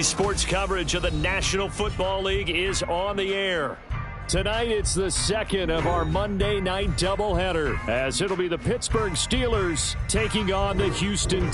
Sports coverage of the National Football League is on the air. Tonight, it's the second of our Monday night doubleheader, as it'll be the Pittsburgh Steelers taking on the Houston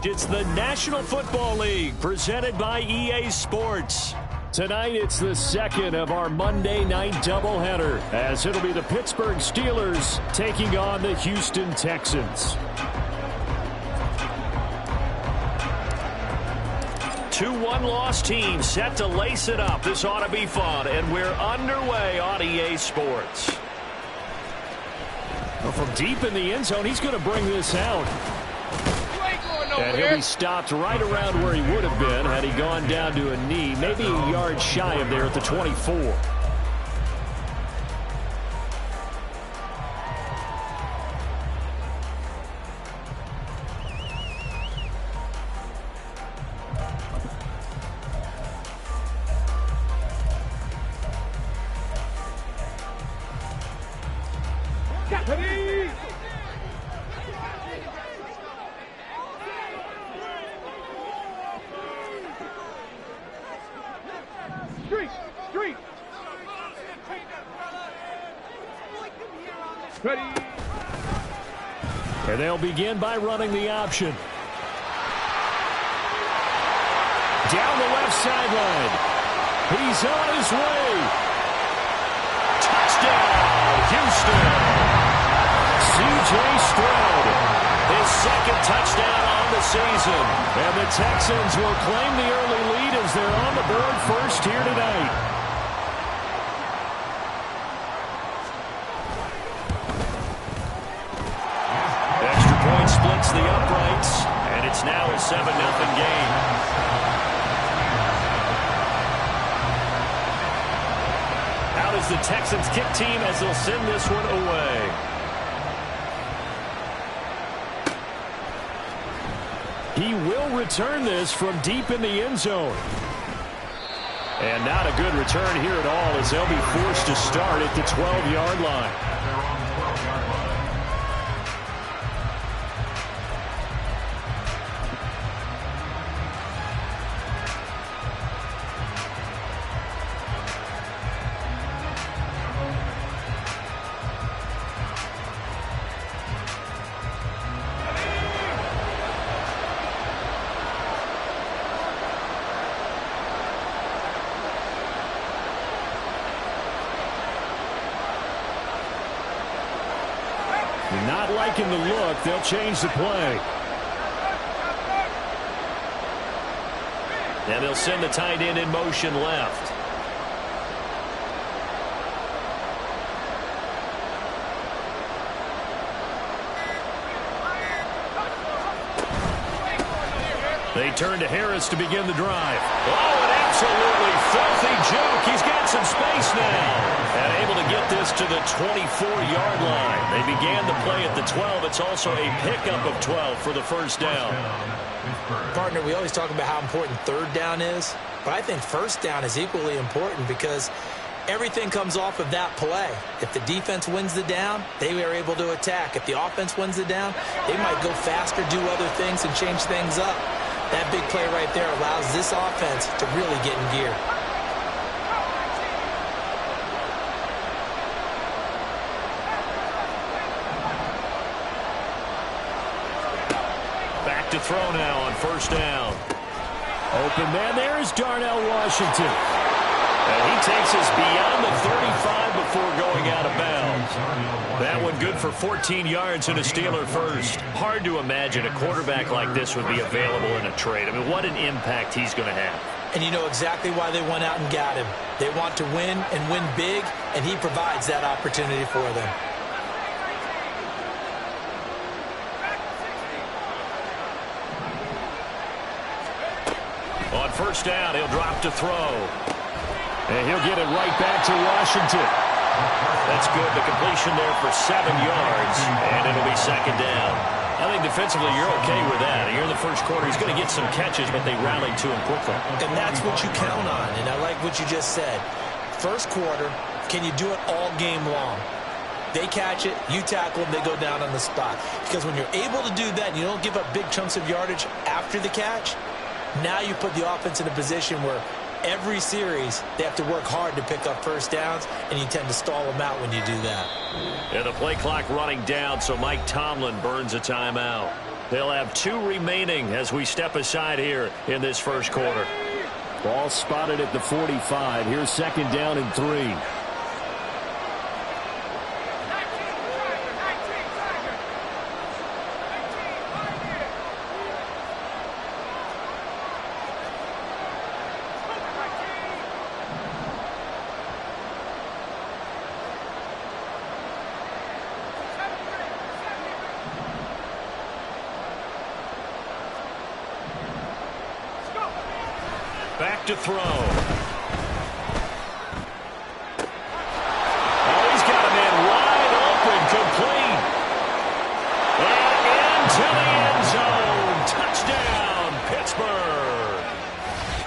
It's the National Football League presented by EA Sports. Tonight, it's the second of our Monday night doubleheader, as it'll be the Pittsburgh Steelers taking on the Houston Texans. 2-1 loss team set to lace it up. This ought to be fun, and we're underway on EA Sports. Well, from deep in the end zone, he's going to bring this out. And he'll be stopped right around where he would have been had he gone down to a knee, maybe a yard shy of there at the 24. And they'll begin by running the option. Down the left sideline. He's on his way. Touchdown, Houston. C.J. Stroud, his second touchdown on the season. And the Texans will claim the early lead as they're on the board first here tonight. Splits the uprights, and it's now a 7-0 game. Out is the Texans kick team as they'll send this one away. He will return this from deep in the end zone. And not a good return here at all as they'll be forced to start at the 12-yard line. Not liking the look. They'll change the play. And they'll send the tight end in motion left. They turn to Harris to begin the drive. Oh, an absolutely filthy juke. He's got some space now. And able to get this to the 24-yard line. They began the play at the 12. It's also a pickup of 12 for the first down. Partner, we always talk about how important third down is, but I think first down is equally important because everything comes off of that play. If the defense wins the down, they are able to attack. If the offense wins the down, they might go faster, do other things, and change things up. That big play right there allows this offense to really get in gear. Back to throw now on first down. Open man there is Darnell Washington. And he takes us beyond the 35 before going out of bounds. That one good for 14 yards and a Steeler first. Hard to imagine a quarterback like this would be available in a trade. I mean, what an impact he's going to have. And you know exactly why they went out and got him. They want to win and win big, and he provides that opportunity for them. On first down, he'll drop to throw. And he'll get it right back to Washington. That's good. The completion there for 7 yards, and it'll be second down. I think defensively you're okay with that. Here in the first quarter, he's going to get some catches, but they rallied to him quickly. And that's what you count on, and I like what you just said. First quarter, can you do it all game long? They catch it, you tackle them, they go down on the spot. Because when you're able to do that and you don't give up big chunks of yardage after the catch, now you put the offense in a position where every series they have to work hard to pick up first downs, and you tend to stall them out when you do that. And the play clock running down, so Mike Tomlin burns a timeout. They'll have 2 remaining as we step aside here in this first quarter. Ball spotted at the 45. Here's second down and 3. Back to throw. Oh, he's got a man wide open, complete. And into the end zone. Touchdown, Pittsburgh.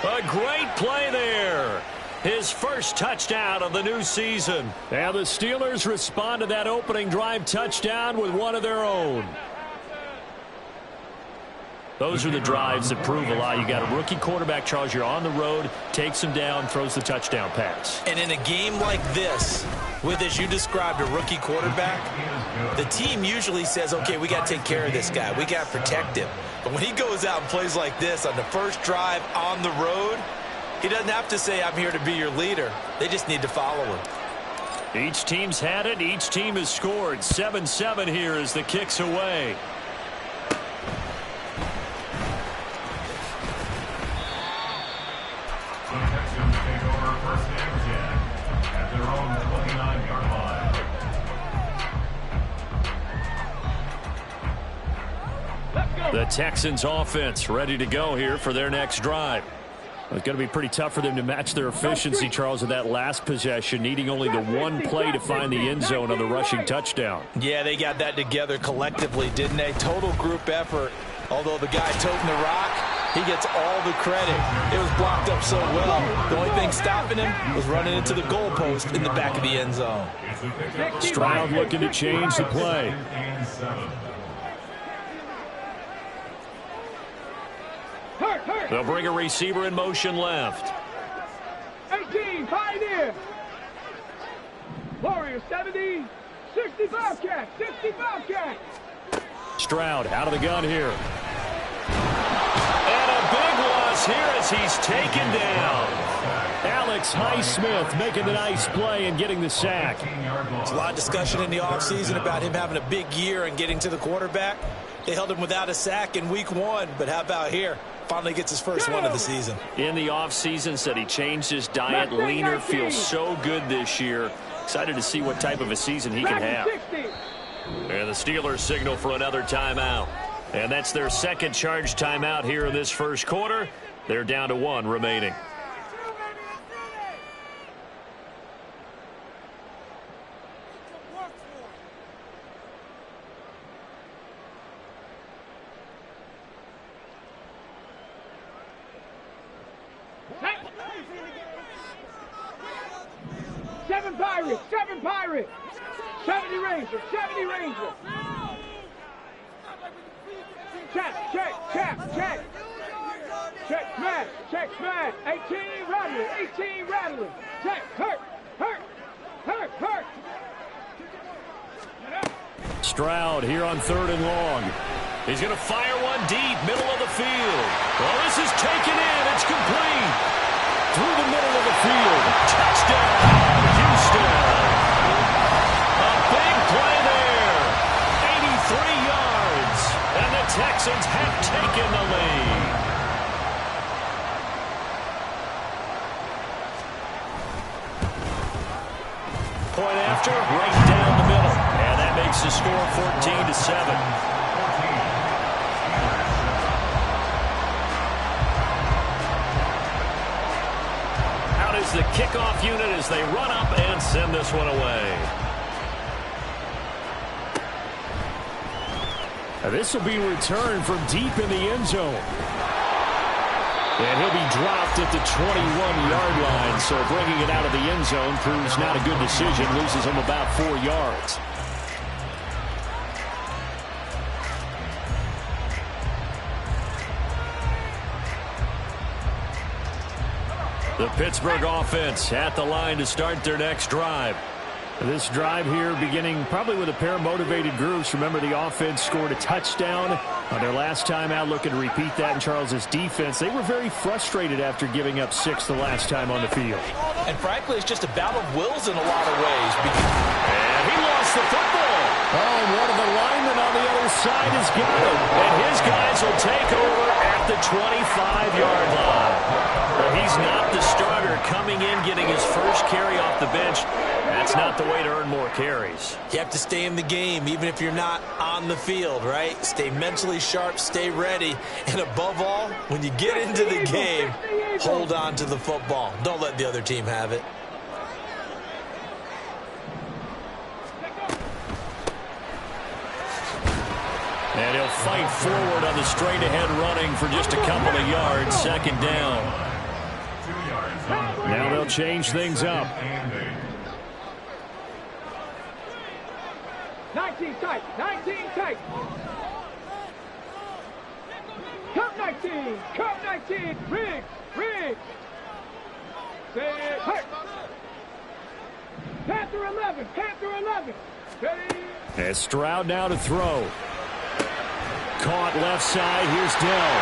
A great play there. His first touchdown of the new season. And the Steelers respond to that opening drive touchdown with one of their own. Those are the drives that prove a lot. You got a rookie quarterback, Charles. You're on the road, takes him down, throws the touchdown pass. And in a game like this, with, as you described, a rookie quarterback, the team usually says, okay, we got to take care of this guy. We got to protect him. But when he goes out and plays like this on the first drive on the road, he doesn't have to say, I'm here to be your leader. They just need to follow him. Each team's had it. Each team has scored. 7-7 here as the kick's away. The Texans offense ready to go here for their next drive. It's going to be pretty tough for them to match their efficiency, Charles, of that last possession, needing only the one play to find the end zone on the rushing touchdown. Yeah, they got that together collectively, didn't they? Total group effort. Although the guy toting the rock, he gets all the credit. It was blocked up so well. The only thing stopping him was running into the goalpost in the back of the end zone. Stroud looking to change the play. They'll bring a receiver in motion left. 18, Pioneer. Warriors, 70, 65 catch, 65 catch. Stroud out of the gun here. And a big loss here as he's taken down. Alex Highsmith making the nice play and getting the sack. There's a lot of discussion in the offseason about him having a big year and getting to the quarterback. They held him without a sack in week 1, but how about here? Finally gets his first one of the season. In the offseason, said he changed his diet, leaner, feels so good this year. Excited to see what type of a season he can have. And the Steelers signal for another timeout. And that's their second charge timeout here in this first quarter. They're down to 1 remaining. Seven Pirates, 70 Rangers, 70 Rangers. Check. Check, smash. 18 rattling. Check, hurt. Stroud here on 3rd and long. He's going to fire one deep, middle of the field. Well, this is taken in. It's complete. Through the middle of the field. Touchdown, Houston. A big play there. 83 yards. And the Texans have taken the lead. Point after, right down the middle. And that makes the score 14-7. the kickoff unit as they run up and send this one away. This will be returned from deep in the end zone. And he'll be dropped at the 21-yard line, so bringing it out of the end zone proves not a good decision, loses him about 4 yards. The Pittsburgh offense at the line to start their next drive. This drive here beginning probably with a pair of motivated groups. Remember, the offense scored a touchdown on their last time out, looking to repeat that in Charles's defense. They were very frustrated after giving up 6 the last time on the field. And frankly, it's just a battle of wills in a lot of ways. And he lost the football. Oh, and one of the linemen on the other side has got it. And his guys will take over at the 25-yard line. Well, he's not the starter coming in, getting his first carry off the bench. That's not the way to earn more carries. You have to stay in the game, even if you're not on the field, right? Stay mentally sharp, stay ready, and above all, when you get into the game, hold on to the football. Don't let the other team have it. And he'll fight forward on the straight-ahead running for just a couple of yards, second down. Now they'll change things up. 19 tight, 19 tight. Come 19, come 19. Riggs, Riggs. Say, hey. Panther 11, Panther 11. Steady. And Stroud now to throw. Caught left side. Here's Dell.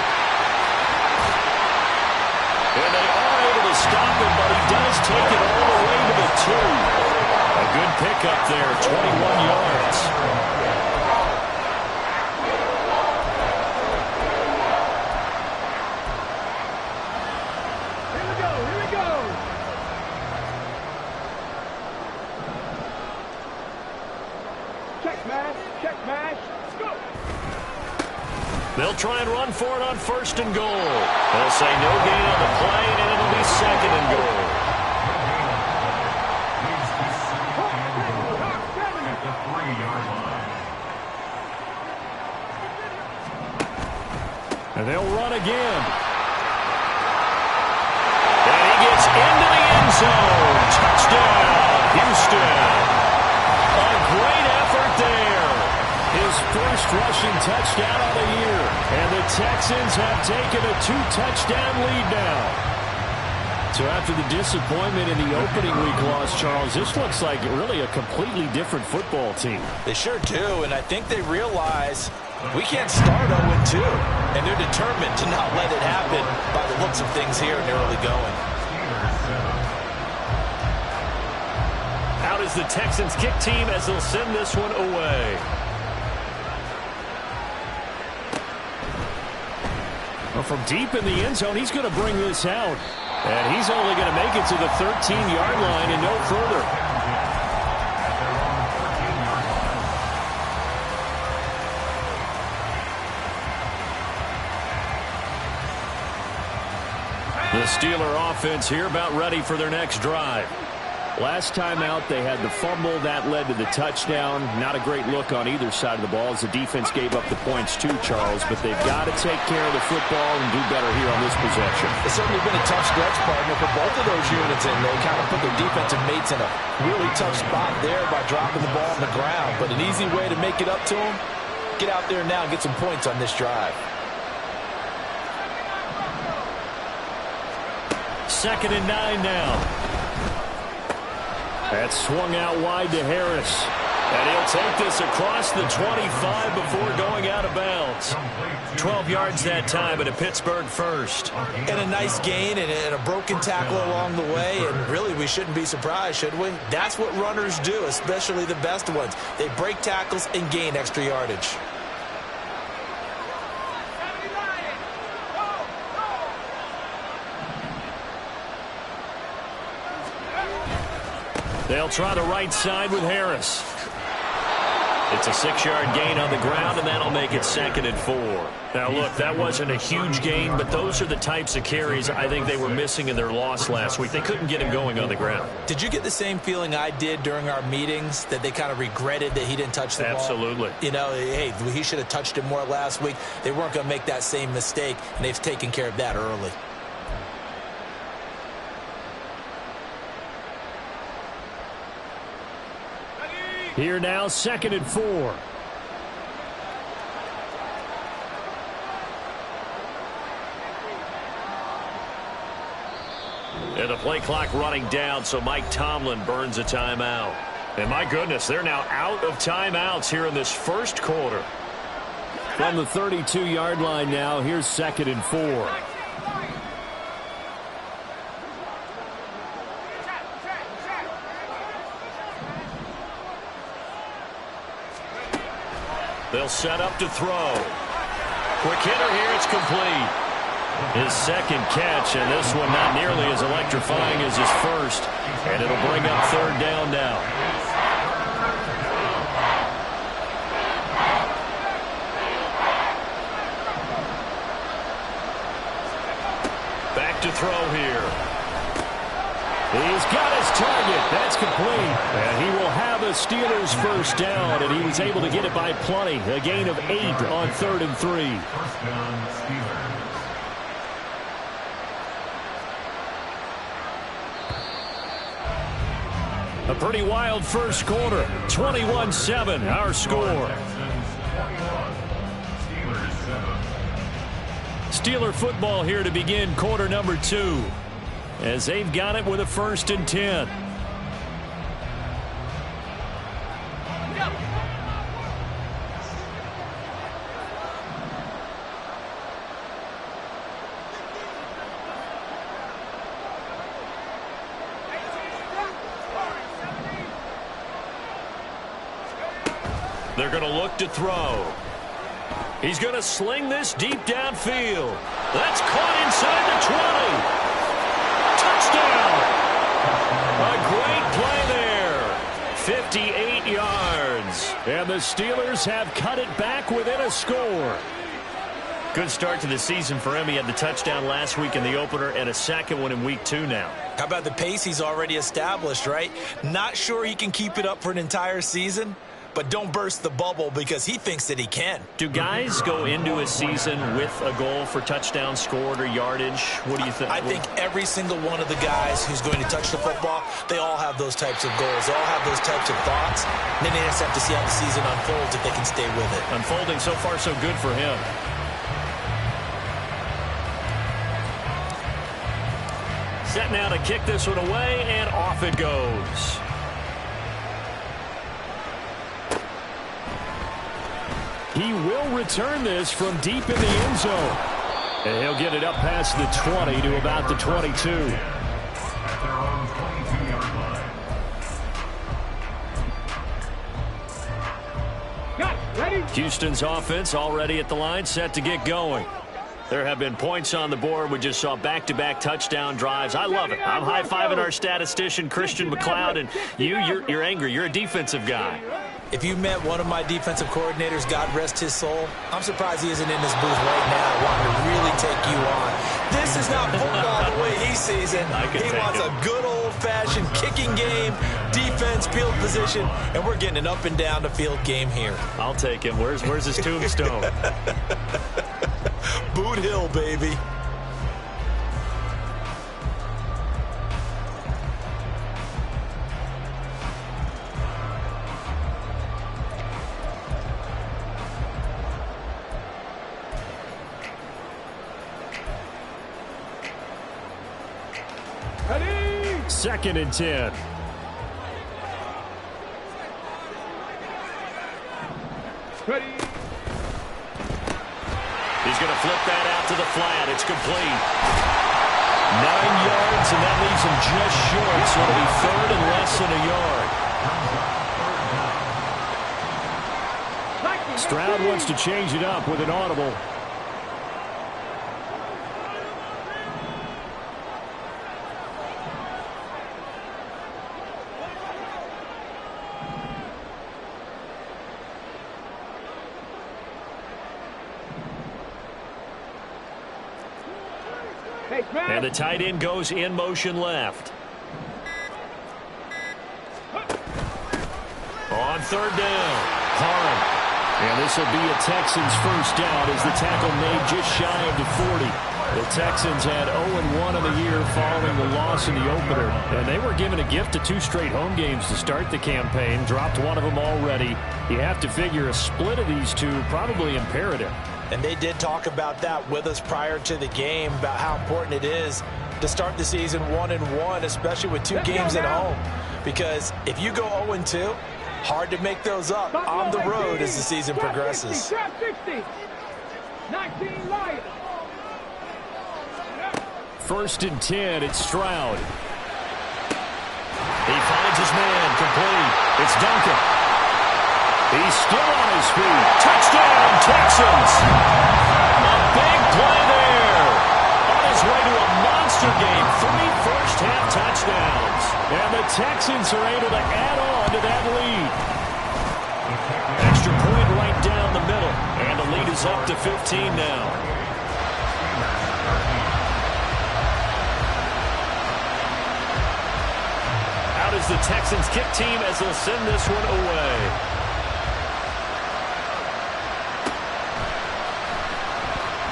And they are able to stop him, but he does take it all the way to the 2. A good pickup there, 21 yards. Here we go, here we go. Check mash, go. They'll try and run for it on first and goal. They'll say no gain on the play, and it'll be second and goal. And they'll run again. And he gets into the end zone. Touchdown, Houston. A great effort there. His first rushing touchdown of the year. And the Texans have taken a 2-touchdown lead now. So after the disappointment in the opening week loss, Charles, this looks like really a completely different football team. They sure do, and I think they realize we can't start 0-2, and they're determined to not let it happen by the looks of things here in the early going. Out is the Texans kick team as they'll send this one away. Well, from deep in the end zone, he's going to bring this out. And he's only going to make it to the 13-yard line and no further. The Steeler offense here about ready for their next drive. Last time out, they had the fumble. That led to the touchdown. Not a great look on either side of the ball as the defense gave up the points too, Charles. But they've got to take care of the football and do better here on this possession. It's certainly been a tough stretch, partner, for both of those units, and they kind of put their defensive mates in a really tough spot there by dropping the ball on the ground. But an easy way to make it up to them, get out there now and get some points on this drive. Second and 9 now. That's swung out wide to Harris. And he'll take this across the 25 before going out of bounds. 12 yards that time, and a Pittsburgh first. And a nice gain and a broken tackle along the way, and really we shouldn't be surprised, should we? That's what runners do, especially the best ones. They break tackles and gain extra yardage. They'll try the right side with Harris. It's a 6-yard gain on the ground, and that'll make it 2nd and 4. Now, look, that wasn't a huge gain, but those are the types of carries I think they were missing in their loss last week. They couldn't get him going on the ground. Did you get the same feeling I did during our meetings, that they kind of regretted that he didn't touch the ball? Absolutely. You know, hey, he should have touched it more last week. They weren't going to make that same mistake, and they've taken care of that early. Here now, 2nd and 4. And the play clock running down, so Mike Tomlin burns a timeout. And my goodness, they're now out of timeouts here in this first quarter. From the 32-yard line now, here's 2nd and 4. They'll set up to throw. Quick hitter here, it's complete. His second catch, and this one not nearly as electrifying as his first. And it'll bring up 3rd down now. Back to throw here. He's got his target. That's complete. And he will have a Steelers first down, and he was able to get it by plenty. A gain of 8 on 3rd and 3. First down, Steelers. A pretty wild first quarter. 21-7, our score. Steeler football here to begin quarter number 2. As they've got it with a 1st and 10. They're going to look to throw. He's going to sling this deep downfield. That's caught inside the 20. Touchdown. A great play there. 58 yards. And the Steelers have cut it back within a score. Good start to the season for him. He had the touchdown last week in the opener and a second one in week 2 now. How about the pace he's already established, right? Not sure he can keep it up for an entire season, but don't burst the bubble because he thinks that he can. Do guys go into a season with a goal for touchdown scored or yardage? What do you think? I think every single one of the guys who's going to touch the football, they all have those types of goals. They all have those types of thoughts. And then they just have to see how the season unfolds if they can stay with it. Unfolding so far so good for him. Set now to kick this one away, and off it goes. He will return this from deep in the end zone. And he'll get it up past the 20 to about the 22. At their own 22-yard line. Got ready. Houston's offense already at the line, set to get going. There have been points on the board. We just saw back-to-back touchdown drives. I love it. I'm high-fiving our statistician, Christian McLeod, and you're angry. You're a defensive guy. If you met one of my defensive coordinators, God rest his soul, I'm surprised he isn't in this booth right now wanting to really take you on. This is not football the way he sees it. He wants a good old-fashioned kicking game, defense, field position, and we're getting an up-and-down-the-field game here. I'll take him. Where's his tombstone? Boot Hill, baby. Ready. 2nd and 10. Ready. He's going to flip that out to the flat. It's complete. 9 yards, and that leaves him just short, so it'll be 3rd and less than a yard. Stroud wants to change it up with an audible. Nice, man. And the tight end goes in motion left. On third down, Parham. And this will be a Texans first down as the tackle made just shy of the 40. The Texans had 0-1 in the year following the loss in the opener. And they were given a gift of 2 straight home games to start the campaign. Dropped one of them already. You have to figure a split of these two probably imperative. And they did talk about that with us prior to the game, about how important it is to start the season 1-1, especially with 2 games at home. Because if you go 0-2, hard to make those up on the road as the season progresses. 60, 19 Lions. First and 10, it's Stroud. He finds his man, complete. It's Duncan. He's still on his feet. Touchdown, Texans. A big play there. On his way to a monster game. 3 first-half touchdowns. And the Texans are able to add on to that lead. Extra point right down the middle. And the lead is up to 15 now. Out is the Texans kick team as they'll send this one away.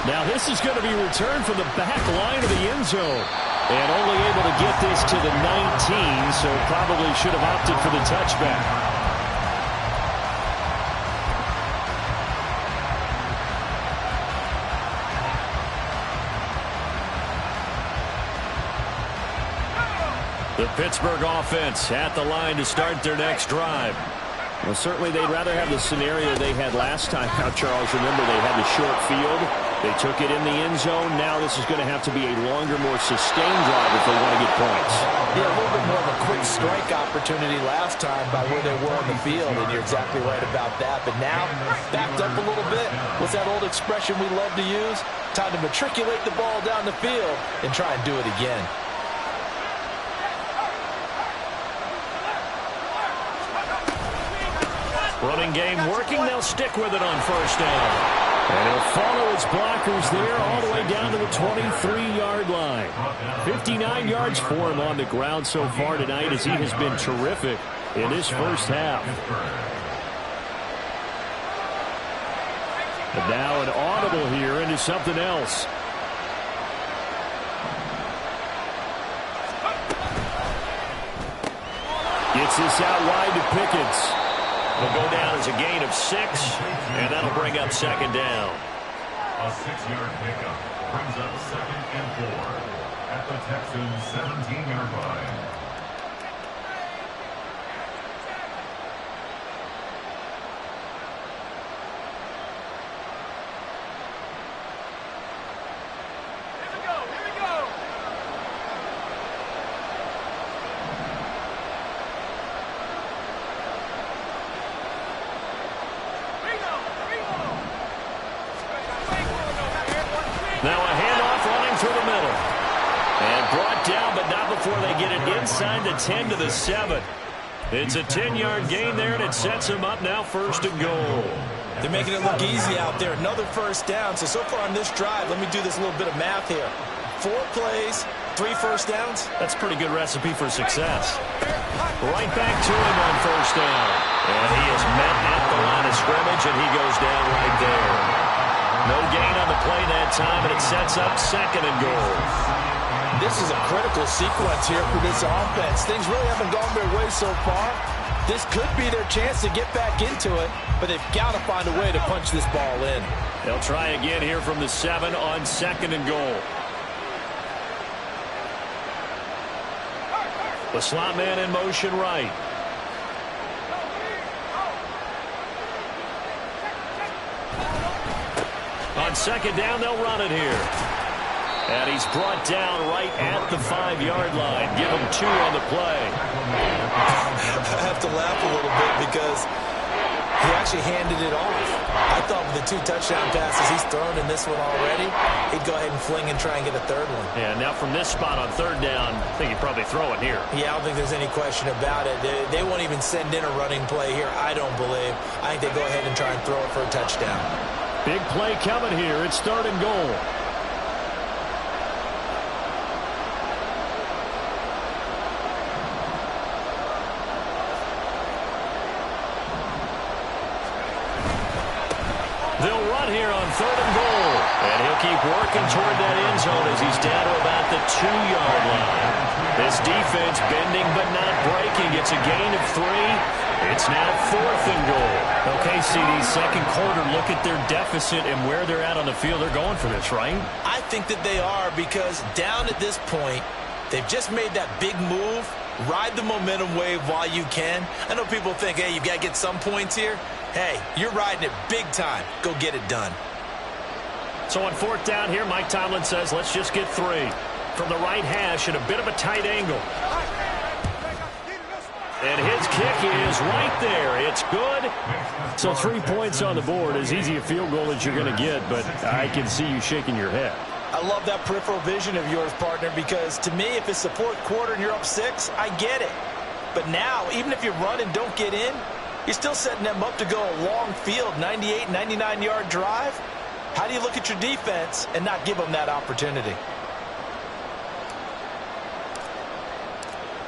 Now this is going to be returned from the back line of the end zone. And only able to get this to the 19, so probably should have opted for the touchback. The Pittsburgh offense at the line to start their next drive. Well, certainly they'd rather have the scenario they had last time out, Charles. Remember, they had the short field. They took it in the end zone. Now this is going to have to be a longer, more sustained drive if they want to get points. Yeah, a little bit more of a quick strike opportunity last time by where they were on the field, and you're exactly right about that. But now, backed up a little bit. What's that old expression we love to use? Time to matriculate the ball down the field and try and do it again. Running game working. They'll stick with it on first down. And he'll follow his blockers there all the way down to the 23-yard line. 59 yards for him on the ground so far tonight as he has been terrific in this first half. And now an audible here into something else. Gets this out wide to Pickens. Will go down as a gain of 6, and that'll bring up second down. A 6-yard pickup brings up 2nd and 4 at the Texans' 17-yard line. Now a handoff running through the middle. And brought down, but not before they get it inside the 10 to the 7. It's a 10-yard gain there, and it sets them up now first and goal. They're making it look easy out there. Another first down. So far on this drive, let me do this little bit of math here. 4 plays, 3 first downs. That's a pretty good recipe for success. Right back to him on first down. And he is met at the line of scrimmage, and he goes down right there. No gain on the play that time, and it sets up second and goal. This is a critical sequence here for this offense. Things really haven't gone their way so far. This could be their chance to get back into it, but they've got to find a way to punch this ball in. They'll try again here from the 7 on second and goal. The slot man in motion right. On second down, they'll run it here. And he's brought down right at the 5-yard line. Give him 2 on the play. I have to laugh a little bit because he actually handed it off. I thought with the 2 touchdown passes he's thrown in this one already, he'd go ahead and fling and try and get a third one. Yeah, now from this spot on third down, I think he'd probably throw it here. Yeah, I don't think there's any question about it. They won't even send in a running play here, I don't believe. I think they go ahead and try and throw it for a touchdown. Big play coming here. It's third and goal. here on 3rd and goal. And he'll keep working toward that end zone as he's down to about the 2-yard line. This defense bending but not breaking. It's a gain of 3. It's now 4th and goal. Okay, CD, second quarter, look at their deficit and where they're at on the field. They're going for this, right? I think that they are, because down at this point, they've just made that big move. Ride the momentum wave while you can. I know people think, hey, you got to get some points here. Hey, you're riding it big time. Go get it done. So on 4th down here, Mike Tomlin says, let's just get 3. From the right hash at a bit of a tight angle. And his kick is right there. It's good. So 3 points on the board. As easy a field goal as you're going to get, but I can see you shaking your head. I love that peripheral vision of yours, partner, because to me, if it's the 4th quarter and you're up 6, I get it. But now, even if you run and don't get in, you're still setting them up to go a long field, 98, 99-yard drive. How do you look at your defense and not give them that opportunity?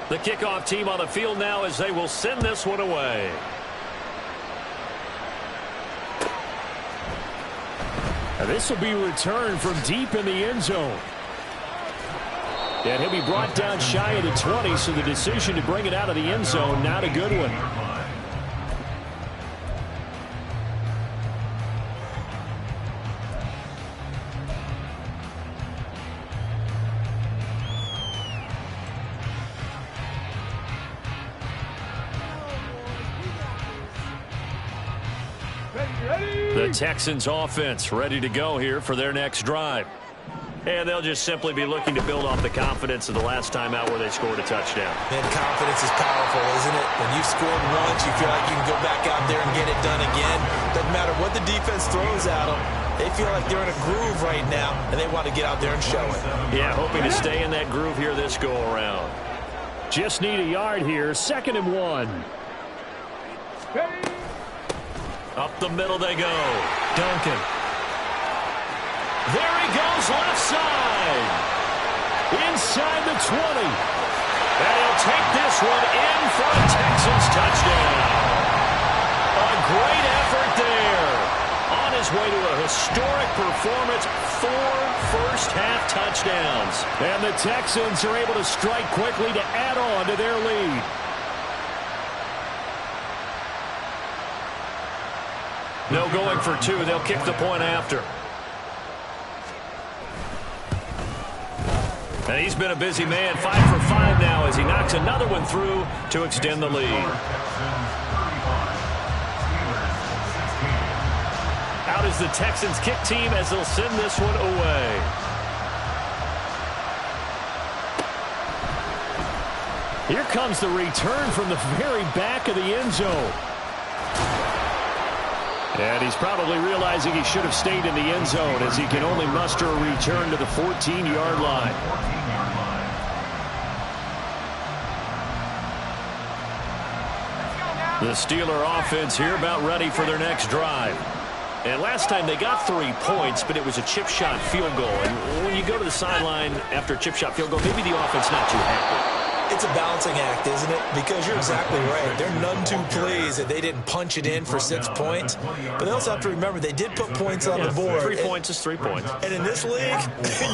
The kickoff team on the field now as they will send this one away. Now this will be returned from deep in the end zone. And he'll be brought down shy of the 20, so the decision to bring it out of the end zone, not a good one. The Texans offense ready to go here for their next drive. And they'll just simply be looking to build off the confidence of the last time out where they scored a touchdown. Man, confidence is powerful, isn't it? When you've scored once, you feel like you can go back out there and get it done again. Doesn't matter what the defense throws at them. They feel like they're in a groove right now, and they want to get out there and show it. Yeah, hoping to stay in that groove here this go-around. Just need a yard here. 2nd and 1. Up the middle they go. Duncan. There he goes, left side. Inside the 20. And he'll take this one in for a Texans touchdown. A great effort there. On his way to a historic performance, 4 first-half touchdowns. And the Texans are able to strike quickly to add on to their lead. No going for 2. They'll kick the point after. And he's been a busy man. 5 for 5 now as he knocks another one through to extend the lead. Out is the Texans kick team as they'll send this one away. Here comes the return from the very back of the end zone. And he's probably realizing he should have stayed in the end zone as he can only muster a return to the 14-yard line. The Steeler offense here about ready for their next drive. And last time they got 3 points, but it was a chip shot field goal. And when you go to the sideline after a chip shot field goal, maybe the offense not too happy. It's a balancing act, isn't it? Because you're exactly right. They're none too pleased that they didn't punch it in for 6 points. But they also have to remember they did put points on the board. 3 points is 3 points. And in this league,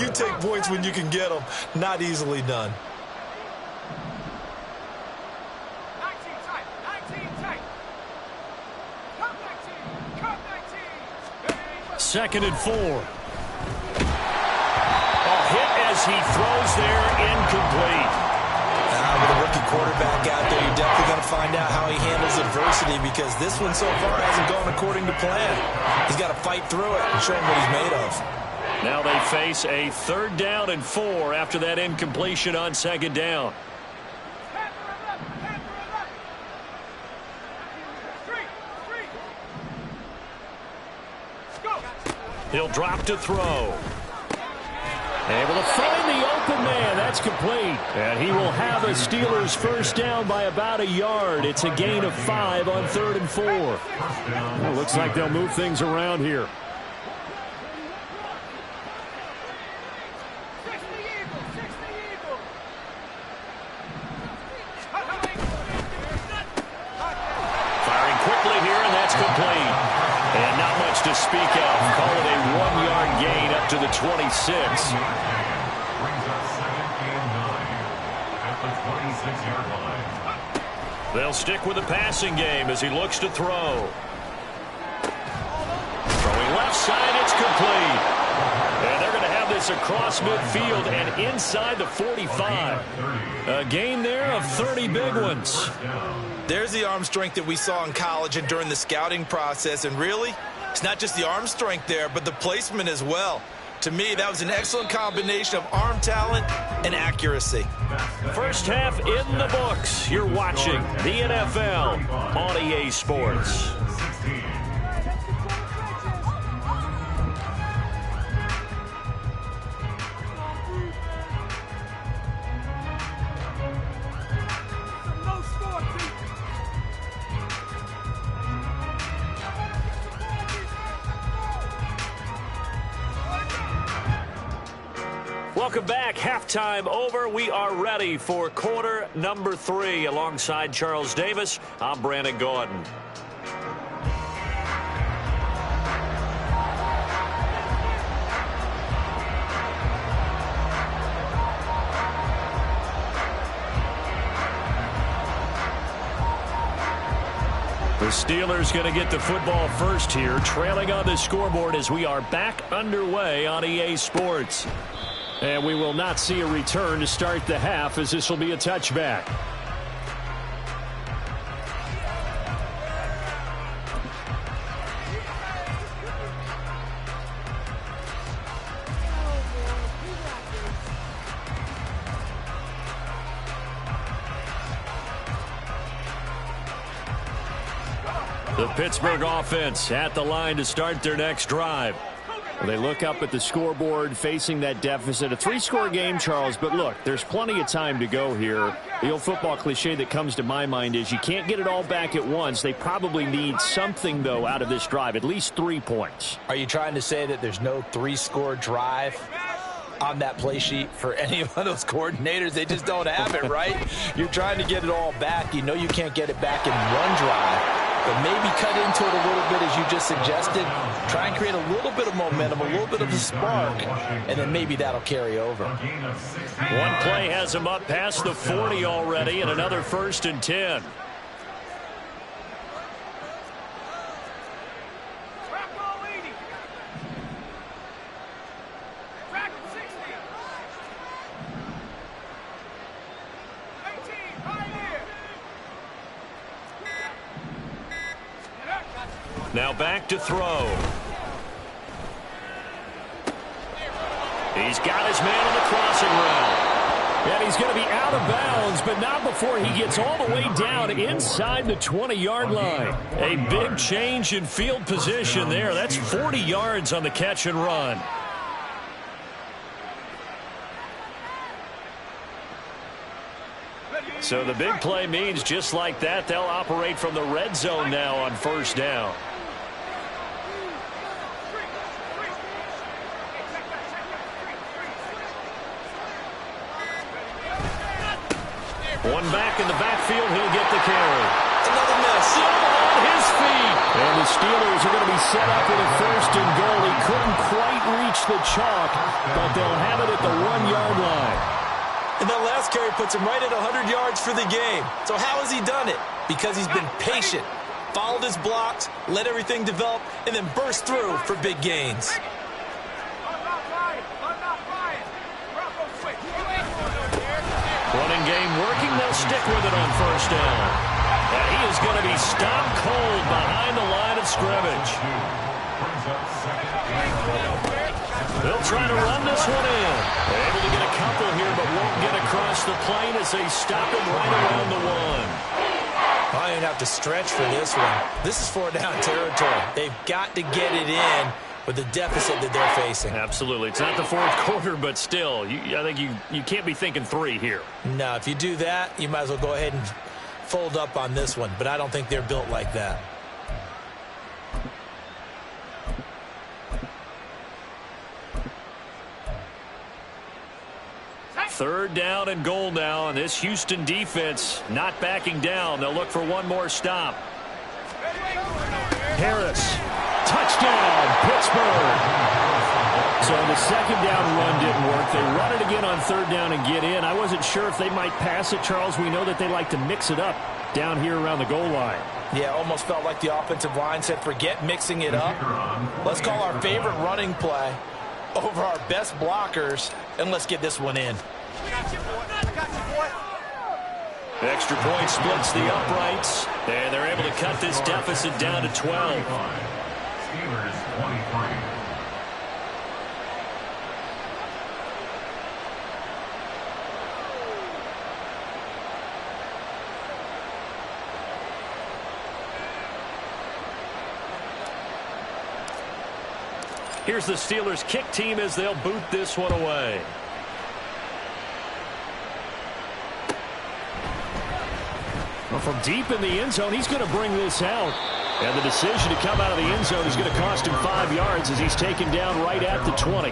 you take points when you can get them. Not easily done. 19 tight. 19 tight. Cut 19. Cut 19. 2nd and 4. A hit as he throws there, incomplete. With a rookie quarterback out there, you're definitely going to find out how he handles adversity, because this one so far hasn't gone according to plan. He's got to fight through it and show him what he's made of. Now they face a 3rd down and 4 after that incompletion on 2nd down. He'll drop to throw. Able to find the open man. That's complete. And he will have a Steelers first down by about a yard. It's a gain of 5 on 3rd and 4. Well, looks like they'll move things around here. Firing quickly here, and that's complete. And not much to speak of. 26. They'll stick with the passing game as he looks to throw. Throwing left side, it's complete. And they're going to have this across midfield and inside the 45. A gain there of 30 big ones. There's the arm strength that we saw in college and during the scouting process. And really, it's not just the arm strength there, but the placement as well. To me, that was an excellent combination of arm talent and accuracy. First half in the books. You're watching the NFL on EA Sports. Welcome back. Halftime over. We are ready for quarter number 3. Alongside Charles Davis, I'm Brandon Gordon. The Steelers going to get the football first here, trailing on the scoreboard as we are back underway on EA Sports. And we will not see a return to start the half, as this will be a touchback. The Pittsburgh offense at the line to start their next drive. They look up at the scoreboard, facing that deficit. A 3-score game, Charles, but look, there's plenty of time to go here. The old football cliche that comes to my mind is you can't get it all back at once. They probably need something, though, out of this drive, at least 3 points. Are you trying to say that there's no 3-score drive on that play sheet for any of those coordinators? They just don't have it, right? You're trying to get it all back. You know you can't get it back in one drive. But maybe cut into it a little bit, as you just suggested. Try and create a little bit of momentum, a little bit of a spark, and then maybe that'll carry over. One play has him up past the 40 already, and another 1st and 10. Now back to throw. He's got his man on the crossing route. And he's going to be out of bounds, but not before he gets all the way down inside the 20-yard line. A big change in field position there. That's 40 yards on the catch and run. So the big play means just like that, they'll operate from the red zone now on 1st down. One back in the backfield, he'll get the carry. Another miss. On his feet. And the Steelers are going to be set up with a 1st and goal. He couldn't quite reach the chalk, but they'll have it at the 1-yard line. And that last carry puts him right at 100 yards for the game. So how has he done it? Because he's been patient, followed his blocks, let everything develop, and then burst through for big gains. Running game working. They'll stick with it on 1st down. And he is going to be stopped cold behind the line of scrimmage. They'll try to run this one in. They're able to get a couple here, but won't get across the plane as they stop him right around the 1. I don't even have to stretch for this one. This is 4-down territory. They've got to get it in with the deficit that they're facing. Absolutely. It's not the 4th quarter, but still, I think you can't be thinking 3 here. No, if you do that, you might as well go ahead and fold up on this one, but I don't think they're built like that. Third down and goal now, and this Houston defense not backing down. They'll look for one more stop. Harris, touchdown, Pittsburgh. So the second down run didn't work. They run it again on third down and get in. I wasn't sure if they might pass it, Charles. We know that they like to mix it up down here around the goal line. Yeah, almost felt like the offensive line said, forget mixing it up. Let's call our favorite running play over our best blockers, and let's get this one in. Extra point splits the uprights, and they're able to cut this deficit down to 12. Steelers 23. Here's the Steelers kick team as they'll boot this one away. Well, from deep in the end zone, he's going to bring this out. And the decision to come out of the end zone is going to cost him 5 yards as he's taken down right at the 20.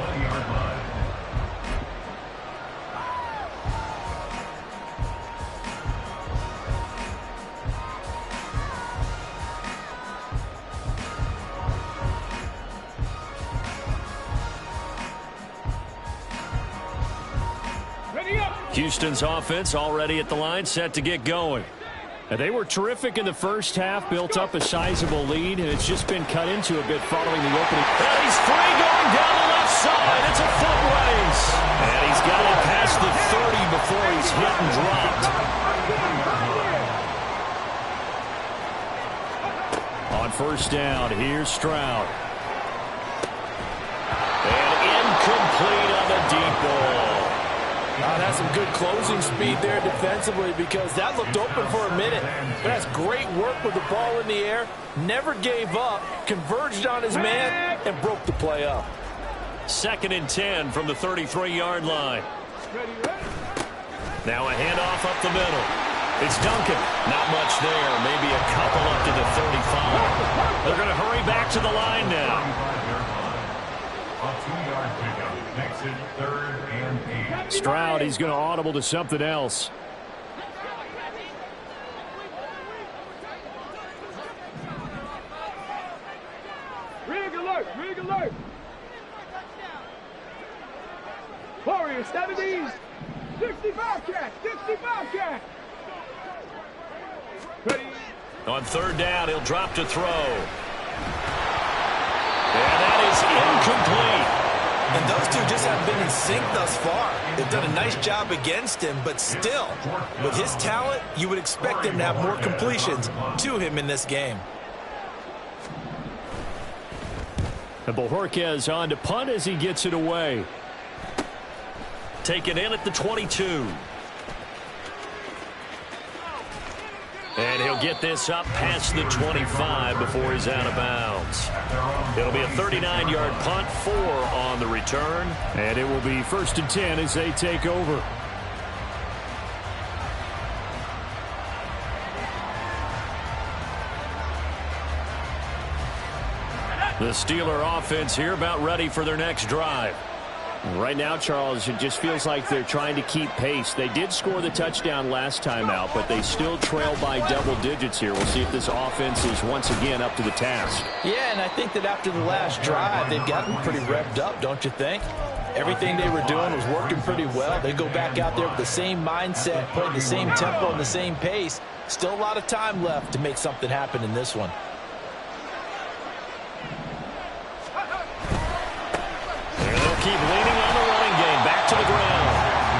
Houston's offense already at the line, set to get going. And they were terrific in the first half, built up a sizable lead, and it's just been cut into a bit following the opening. And he's free going down the left side. It's a foot race. And he's got it past the 30 before he's hit and dropped. On first down, here's Stroud. And incomplete on the deep ball. That's some good closing speed there defensively because that looked open for a minute. But that's great work with the ball in the air. Never gave up, converged on his man, and broke the play up. 2nd and 10 from the 33-yard line. Now a handoff up the middle. It's Duncan. Not much there. Maybe a couple up to the 35. They're going to hurry back to the line now. A 2-yard pickup makes it 3rd and 8. Stroud, he's going to audible to something else. Rig alert, rig alert. Warriors, 70s. 65 cat, 65 cat. Ready. On third down, he'll drop to throw. And that is incomplete. And those two just haven't been in sync thus far. They've done a nice job against him, but still, with his talent, you would expect him to have more completions to him in this game. And Bojorquez on to punt as he gets it away. Taken in at the 22. And he'll get this up past the 25 before he's out of bounds. It'll be a 39-yard punt, 4 on the return. And it will be 1st and 10 as they take over. The Steeler offense here about ready for their next drive. Right now, Charles, it just feels like they're trying to keep pace. They did score the touchdown last time out, but they still trail by double digits here. We'll see if this offense is once again up to the task. Yeah, and I think that after the last drive, they've gotten pretty revved up, don't you think? Everything they were doing was working pretty well. They go back out there with the same mindset, playing the same tempo and the same pace. Still a lot of time left to make something happen in this one. Keep leaning on the running game. Back to the ground.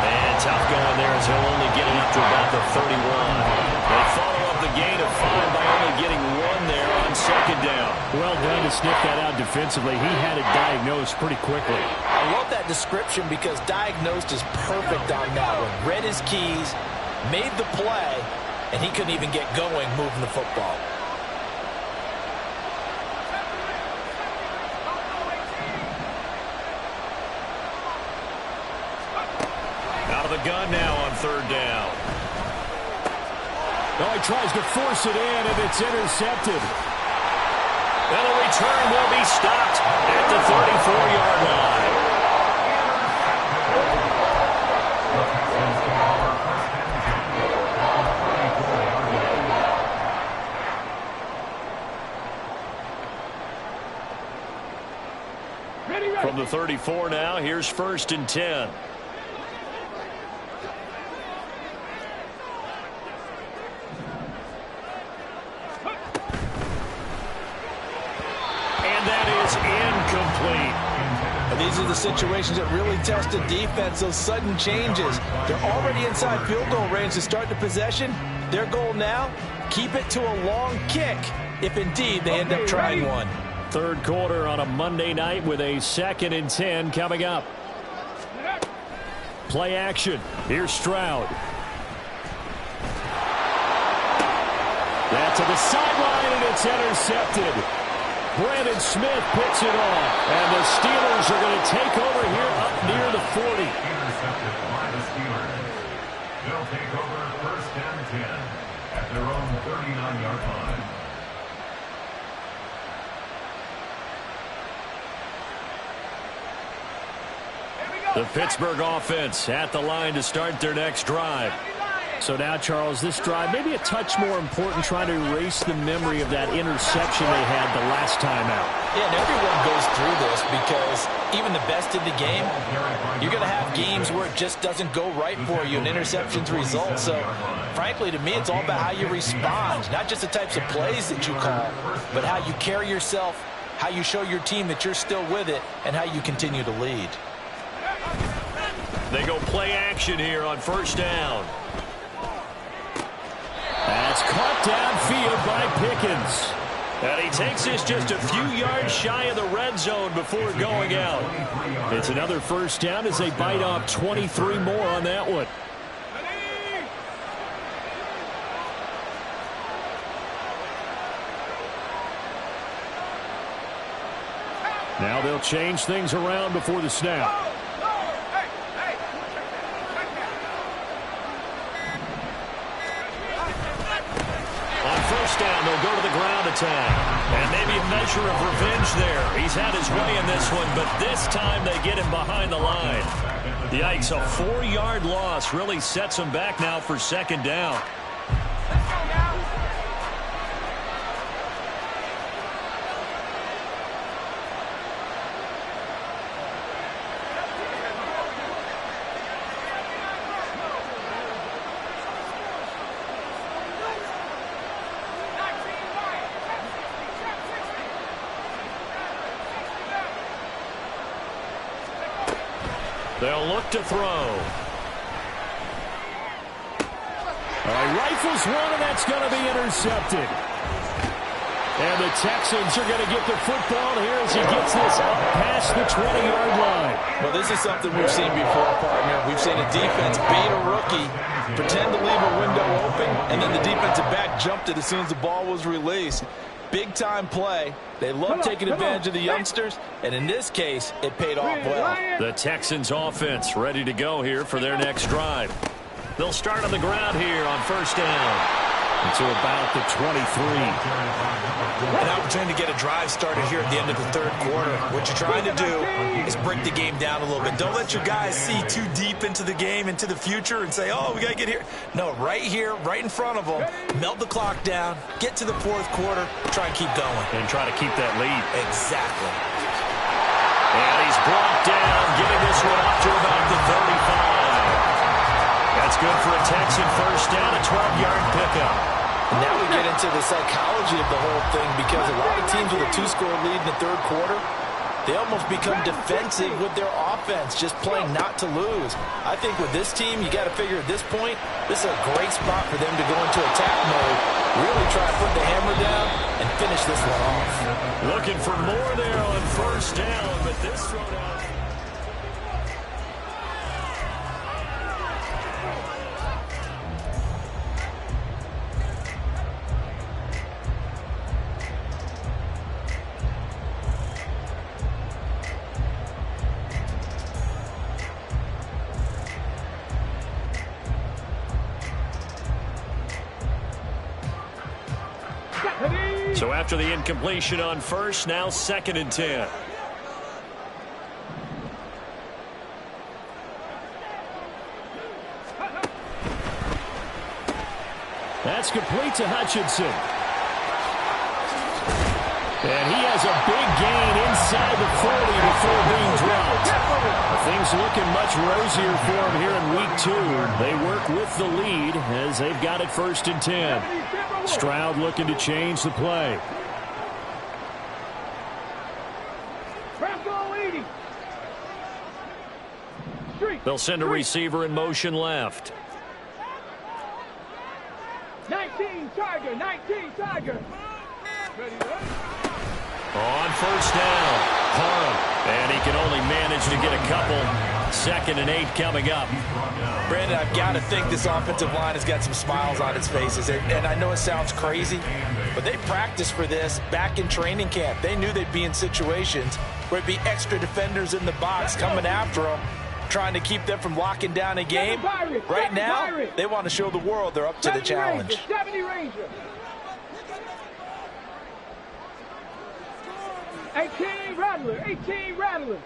And tough going there as he'll only get it up to about the 31. They follow up the gain of 5 by only getting 1 there on 2nd down. Well done to sniff that out defensively. He had it diagnosed pretty quickly. I love that description because diagnosed is perfect on that one. Read his keys, made the play, and he couldn't even get going moving the football. Gun now on 3rd down. Oh, he tries to force it in, and it's intercepted. And the return will be stopped at the 34-yard line. From From the 34 now, here's 1st and 10. And that is incomplete. And these are the situations that really test a defense, those sudden changes. They're already inside field goal range to start the possession. Their goal now, keep it to a long kick, if indeed they end up trying one. Third quarter on a Monday night with a 2nd and 10 coming up. Play action. Here's Stroud. That to the sideline, and it's intercepted. Brandon Smith picks it off, and the Steelers are going to take over here up near the 40. Intercepted by the Steelers. They'll take over 1st and 10 at their own 39-yard line. The Pittsburgh offense at the line to start their next drive. So now, Charles, this drive maybe a touch more important, trying to erase the memory of that interception they had the last time out. Yeah, and everyone goes through this because even the best in the game, you're going to have games where it just doesn't go right for you and interceptions result. So, frankly, to me, it's all about how you respond, not just the types of plays that you call, but how you carry yourself, how you show your team that you're still with it, and how you continue to lead. They go play action here on 1st down. That's caught downfield by Pickens. And he takes this just a few yards shy of the red zone before going out. It's another 1st down as they bite off 23 more on that one. Now they'll change things around before the snap. Down, they'll go to the ground attack. And maybe a measure of revenge there. He's had his way in this one, but this time they get him behind the line. Yikes, a 4-yard loss really sets him back now for 2nd down. They'll look to throw. Rifles one, and that's going to be intercepted. And the Texans are going to get the football here as he gets this up past the 20-yard line. Well, this is something we've seen before, partner. We've seen a defense bait a rookie, pretend to leave a window open, and then the defensive back jumped it as soon as the ball was released. Big-time play. They love taking advantage of the youngsters, and in this case, it paid off well. The Texans offense ready to go here for their next drive. They'll start on the ground here on 1st down. To about the 23. An opportunity to get a drive started here at the end of the 3rd quarter. What you're trying to do is break the game down a little bit. Don't let your guys see too deep into the game, into the future, and say, oh, we got to get here. No, right here, right in front of them, melt the clock down, get to the 4th quarter, try and keep going. And try to keep that lead. Exactly. And he's brought down, getting this one up to about the 35. That's good for a Texan 1st down, a 12-yard pickup. And now we get into the psychology of the whole thing, because a lot of teams with a 2-score lead in the 3rd quarter, they almost become defensive with their offense, just playing not to lose. I think with this team, you got to figure at this point, this is a great spot for them to go into attack mode, really try to put the hammer down and finish this one off. Looking for more there on 1st down, but this thrown out. So after the incompletion on 1st, now 2nd and 10. That's complete to Hutchinson. And he has a big gain inside the 40 before being dropped. Things looking much rosier for him here in week 2. They work with the lead as they've got it 1st and 10. Stroud looking to change the play. They'll send a receiver in motion left. 19 Tiger, 19 Tiger. On 1st down, Parham, and he can only manage to get a couple. 2nd and 8 coming up. Brandon, I've got to think this offensive line has got some smiles on its faces. And I know it sounds crazy, but they practiced for this back in training camp. They knew they'd be in situations where it'd be extra defenders in the box coming after them, trying to keep them from locking down a game. Right now, they want to show the world they're up to the challenge. 70 Ranger. 18 Rattler, 18 Rattler.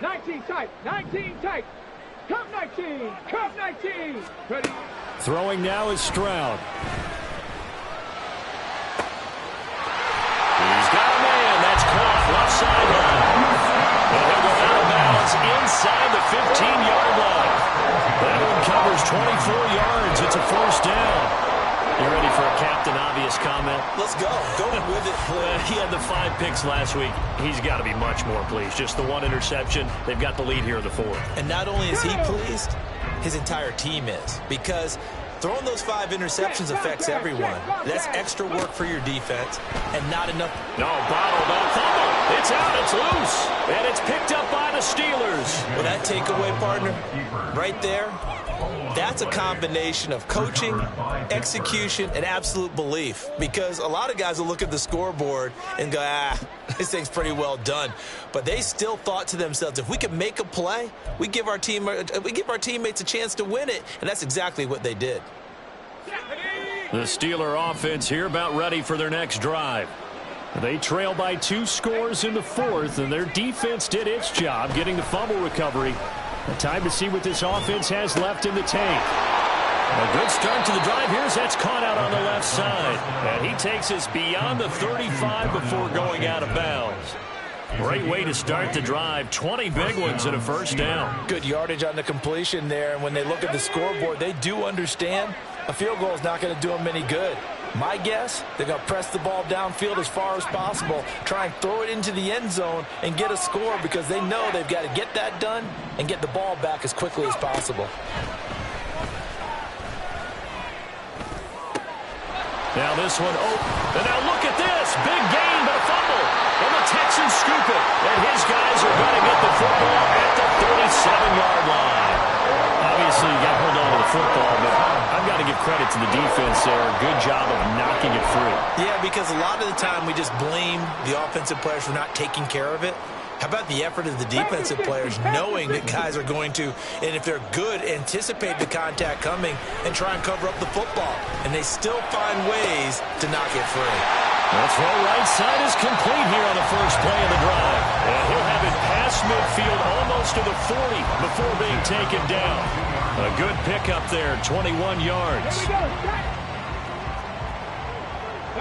19 tight, 19 tight. Come 19, come 19. Ready. Throwing now is Stroud. He's got a man. That's caught left sideline. And he'll go out of bounds inside the 15-yard line. That one covers 24 yards. It's a 1st down. You ready for a Captain Obvious comment? Let's go. Go with it. He had the 5 picks last week. He's got to be much more pleased. Just the 1 interception. They've got the lead here in the 4th. And not only is he pleased, his entire team is. Because throwing those 5 interceptions affects everyone. That's extra work for your defense and not enough. No, Bottle, don't fumble. It's out. It's loose. And it's picked up by the Steelers. Well, that takeaway, partner, right there, that's a combination of coaching, execution, and absolute belief. Because a lot of guys will look at the scoreboard and go, this thing's pretty well done. But they still thought to themselves, if we could make a play, we give our teammates a chance to win it. And that's exactly what they did. The Steeler offense here about ready for their next drive. They trail by 2 scores in the 4th, and their defense did its job getting the fumble recovery. Time to see what this offense has left in the tank. A good start to the drive. Here's that's caught out on the left side. And he takes us beyond the 35 before going out of bounds. Great way to start the drive. 20 big ones and a 1st down. Good yardage on the completion there. And when they look at the scoreboard, they do understand a field goal is not going to do them any good. My guess, they're going to press the ball downfield as far as possible, try and throw it into the end zone and get a score because they know they've got to get that done and get the ball back as quickly as possible. Now this one, and now look at this. Big gain, but a fumble. And the Texans scoop it. And his guys are going to get the football at the 37-yard line. Obviously, you got to hold on to the football, but I've got to give credit to the defense there. Good job of knocking it free. Yeah, because a lot of the time we just blame the offensive players for not taking care of it. How about the effort of the defensive players knowing that guys are going to, and if they're good, anticipate the contact coming and try and cover up the football. And they still find ways to knock it free. That throw right side is complete here on the first play of the drive. And he'll have it past midfield almost to the 40 before being taken down. A good pickup there, 21 yards. Here we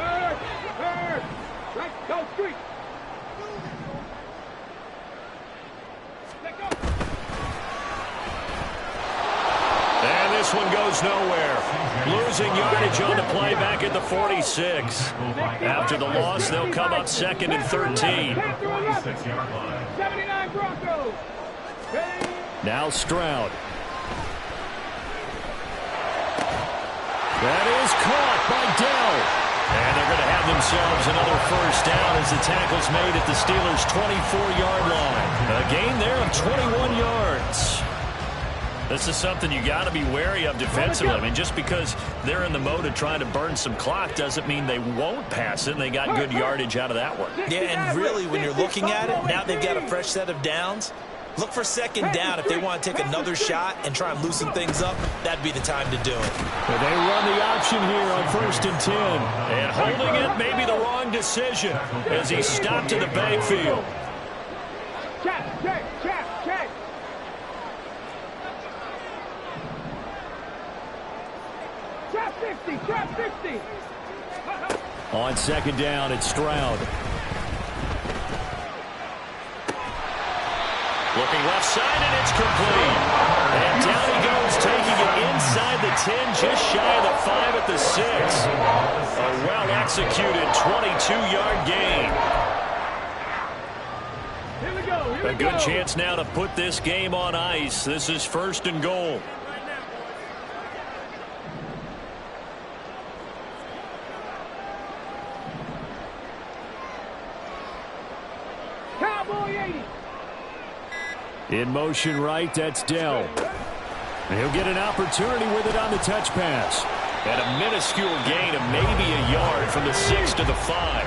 go. Third. Right, go, street. And this one goes nowhere. Losing yardage on the play back at the 46. After the loss, they'll come up 2nd and 13. 79 Broncos. Now Stroud. That is caught by Dell. And they're going to have themselves another 1st down as the tackle's made at the Steelers' 24-yard line. A gain there of 21 yards. This is something you got to be wary of defensively. I mean, just because they're in the mode of trying to burn some clock doesn't mean they won't pass it. And they got good yardage out of that one. Yeah, and really, when you're looking at it, now they've got a fresh set of downs. Look for 2nd down. If they want to take another shot and try and loosen things up, that'd be the time to do it. But they run the option here on 1st and 10. And holding it may be the wrong decision as he stopped in the backfield. Check. Trap 60. On second down, it's Stroud. Looking left side, and it's complete. And down he goes, taking it inside the 10, just shy of the 5 at the 6. A well-executed 22-yard gain. Here we go. Here A we good go. chance now to put this game on ice. This is 1st and goal. Cowboy 80. In motion right, that's Dell. He'll get an opportunity with it on the touch pass. And a minuscule gain of maybe a yard from the 6 to the 5.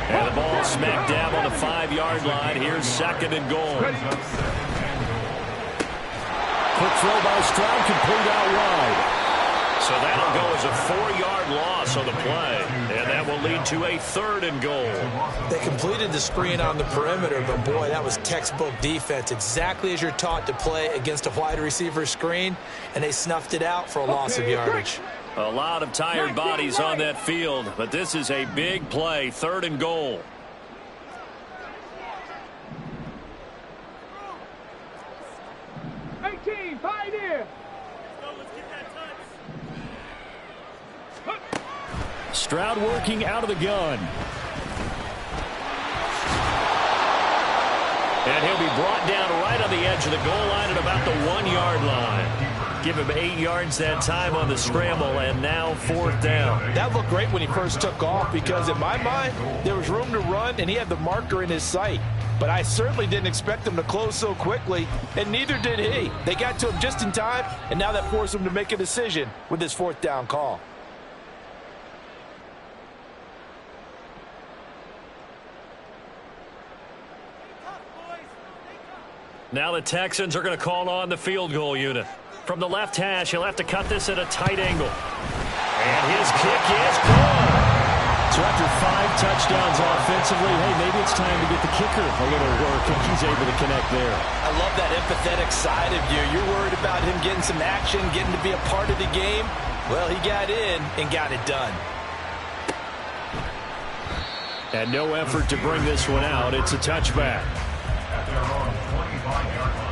And the ball smack dab on the 5-yard line. Here's 2nd and goal. Quick throw by Stroud, complete out wide. So that'll go as a 4-yard loss on the play. And that will lead to a 3rd and goal. They completed the screen on the perimeter, but boy, that was textbook defense. Exactly as you're taught to play against a wide receiver screen, and they snuffed it out for a loss of yardage. A lot of tired bodies on that field, but this is a big play, 3rd and goal. Pioneer. Stroud working out of the gun. And he'll be brought down right on the edge of the goal line at about the 1-yard line. Give him 8 yards that time on the scramble, and now 4th down. That looked great when he first took off because, in my mind, there was room to run, and he had the marker in his sight. But I certainly didn't expect him to close so quickly, and neither did he. They got to him just in time, and now that forced him to make a decision with his 4th down call. Now the Texans are going to call on the field goal unit. From the left hash, he'll have to cut this at a tight angle. And his kick is good. So after 5 touchdowns offensively, hey, maybe it's time to get the kicker a little work, and he's able to connect there. I love that empathetic side of you. You're worried about him getting some action, getting to be a part of the game. Well, he got in and got it done. And no effort to bring this one out. It's a touchback. At their own 25-yard line.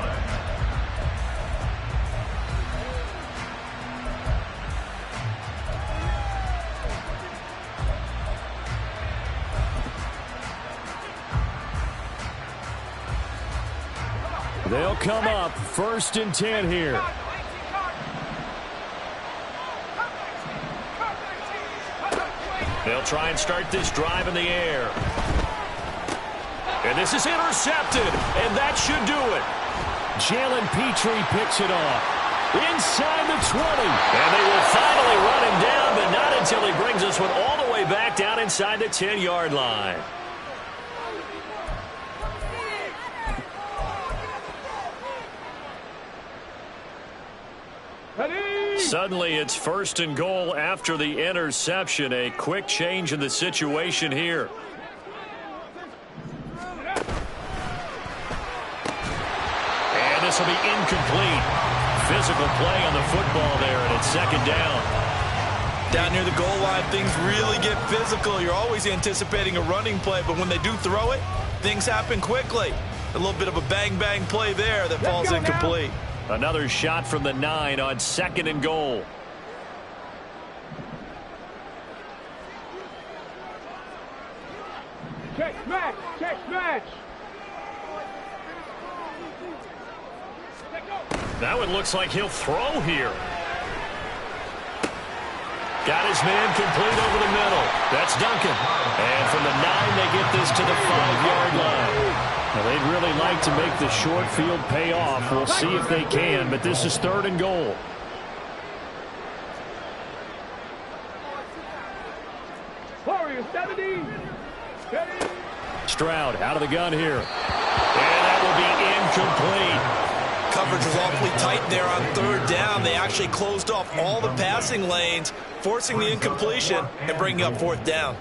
They'll come up 1st and 10 here. They'll try and start this drive in the air. And this is intercepted, and that should do it. Jalen Petrie picks it off. Inside the 20. And they will finally run him down, but not until he brings this one all the way back down inside the 10-yard line. Suddenly, it's 1st and goal after the interception. A quick change in the situation here. And this will be incomplete. Physical play on the football there, and it's 2nd down. Down near the goal line, things really get physical. You're always anticipating a running play, but when they do throw it, things happen quickly. A little bit of a bang-bang play there that falls incomplete. Another shot from the 9 on 2nd and goal. Check match. Check match. That one looks like he'll throw here. Got his man complete over the middle. That's Duncan. And from the 9, they get this to the 5-yard line. Now, they'd really like to make the short field pay off. We'll see if they can, but this is 3rd and goal. Warriors 70. Stroud out of the gun here. And that will be incomplete. Coverage was awfully tight there on 3rd down. They actually closed off all the passing lanes, forcing the incompletion and bringing up 4th down.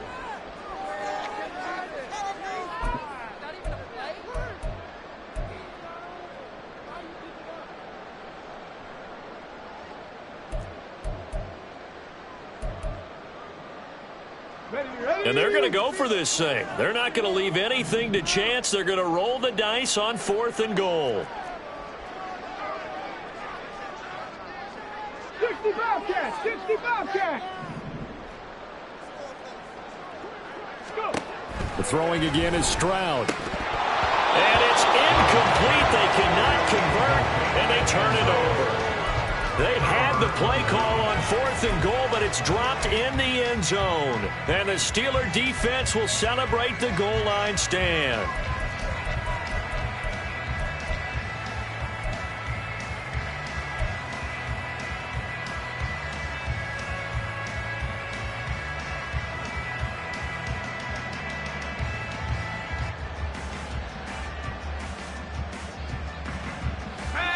And they're going to go for this thing. They're not going to leave anything to chance. They're going to roll the dice on 4th and goal. 65 catch, 65 catch. Go. The throwing again is Stroud. And it's incomplete. They cannot convert, and they turn it over. They've had the play call on 4th and goal, but it's dropped in the end zone. And the Steeler defense will celebrate the goal line stand.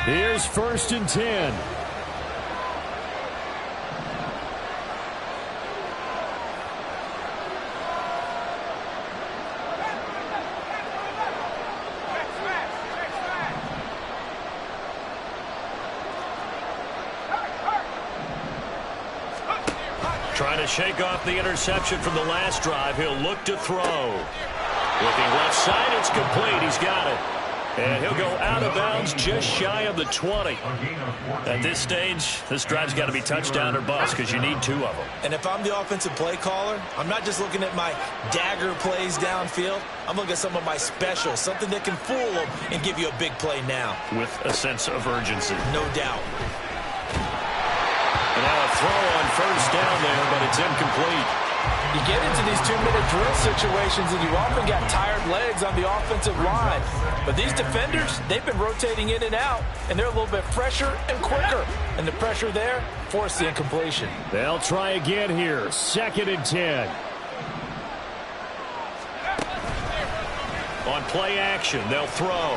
Here's 1st and 10. Trying to shake off the interception from the last drive. He'll look to throw. Looking left side, it's complete. He's got it. And he'll go out of bounds just shy of the 20. At this stage, this drive's got to be touchdown or bust because you need 2 of them. And if I'm the offensive play caller, I'm not just looking at my dagger plays downfield. I'm looking at some of my specials, something that can fool them and give you a big play now. With a sense of urgency. No doubt. And now a throw on 1st down there, but it's incomplete. You get into these 2-minute drill situations, and you often got tired legs on the offensive line. But these defenders, they've been rotating in and out, and they're a little bit fresher and quicker. And the pressure there forced the incompletion. They'll try again here. 2nd and 10. On play action, they'll throw.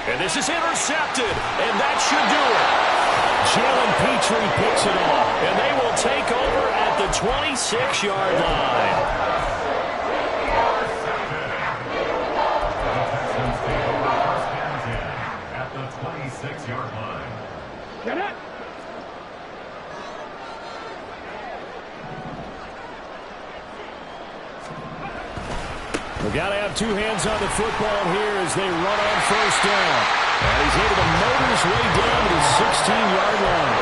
And this is intercepted, and that should do it. Jalen Petrie picks it off, and they will take over at the 26-yard line. At the 26-yard line. Get it. We've got to have 2 hands on the football here as they run on 1st down. And he's able to motor his way down to the 16-yard line.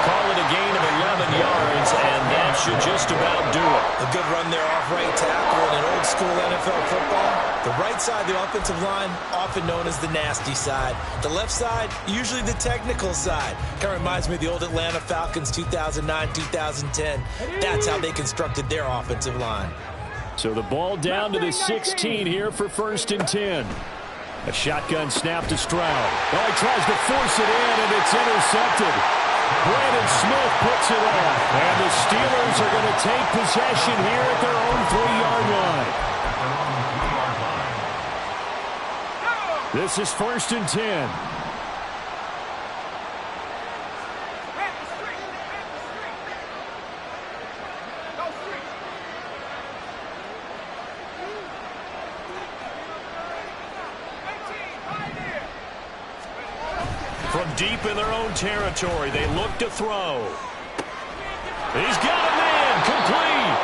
Call it a gain of 11 yards, and that should just about do it. A good run there off right tackle in an old-school NFL football. The right side of the offensive line, often known as the nasty side. The left side, usually the technical side. Kind of reminds me of the old Atlanta Falcons 2009-2010. That's how they constructed their offensive line. So the ball down to the 16 here for 1st and 10. A shotgun snap to Stroud. Oh, he tries to force it in, and it's intercepted. Brandon Smith puts it off. And the Steelers are going to take possession here at their own 3-yard line. This is 1st and 10. From deep in their own territory, they look to throw. He's got a man, complete.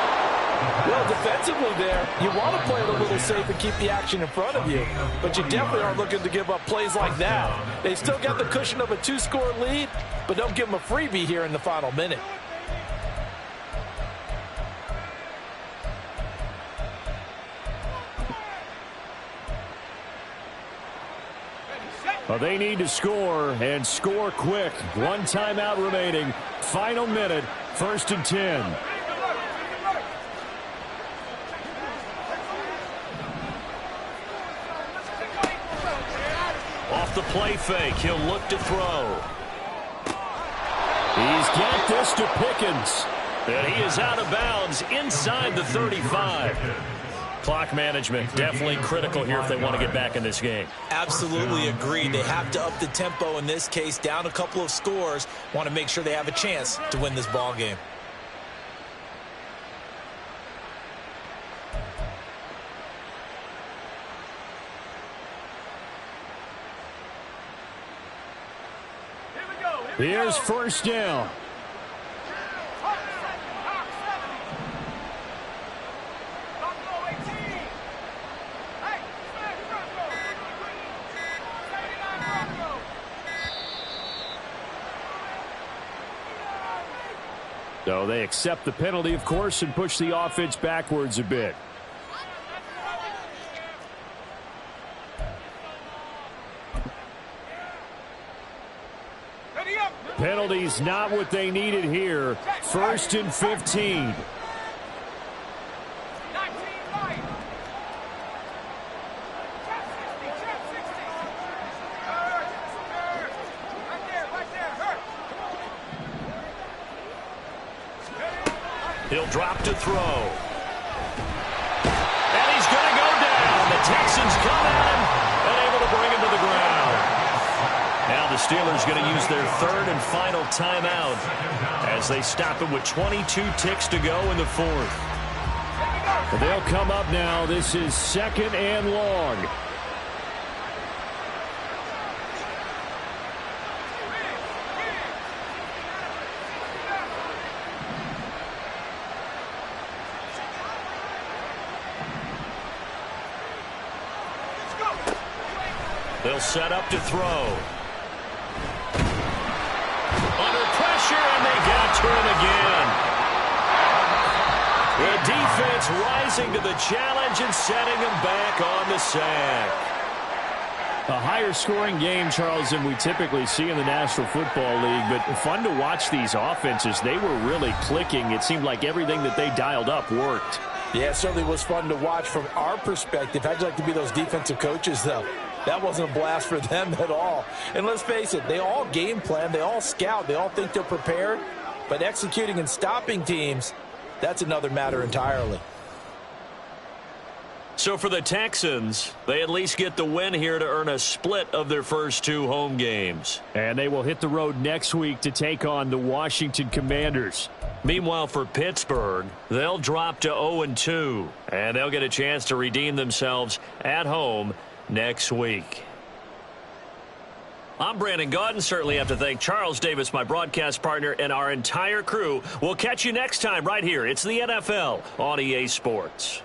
Well, defensively there, you want to play it a little safe and keep the action in front of you, but you definitely aren't looking to give up plays like that. They still got the cushion of a 2-score lead, but don't give them a freebie here in the final minute. Well, they need to score, and score quick. 1 timeout remaining. Final minute, 1st and 10. Off the play fake, he'll look to throw. He's got this to Pickens. And he is out of bounds inside the 35. Clock management definitely critical here if they want to get back in this game. Absolutely agreed. They have to up the tempo in this case, down a couple of scores. Want to make sure they have a chance to win this ball game. Here's 1st down. So they accept the penalty, of course, and push the offense backwards a bit. Penalties not what they needed here. 1st and 15. He'll drop to throw. And he's going to go down. The Texans come at him and able to bring him to the ground. Now the Steelers going to use their 3rd and final timeout as they stop him with 22 ticks to go in the 4th. But they'll come up now. This is 2nd and long. They'll set up to throw. Under pressure, and they got to him again. The defense rising to the challenge and setting him back on the sack. A higher scoring game, Charles, than we typically see in the National Football League, but fun to watch these offenses. They were really clicking. It seemed like everything that they dialed up worked. Yeah, it certainly was fun to watch from our perspective. How'd you like to be those defensive coaches, though? That wasn't a blast for them at all. And let's face it, they all game plan, they all scout, they all think they're prepared. But executing and stopping teams, that's another matter entirely. So for the Texans, they at least get the win here to earn a split of their first 2 home games. And they will hit the road next week to take on the Washington Commanders. Meanwhile, for Pittsburgh, they'll drop to 0-2, and they'll get a chance to redeem themselves at home next week. I'm Brandon Gaudin. Certainly have to thank Charles Davis, my broadcast partner, and our entire crew. We'll catch you next time right here. It's the NFL on EA Sports.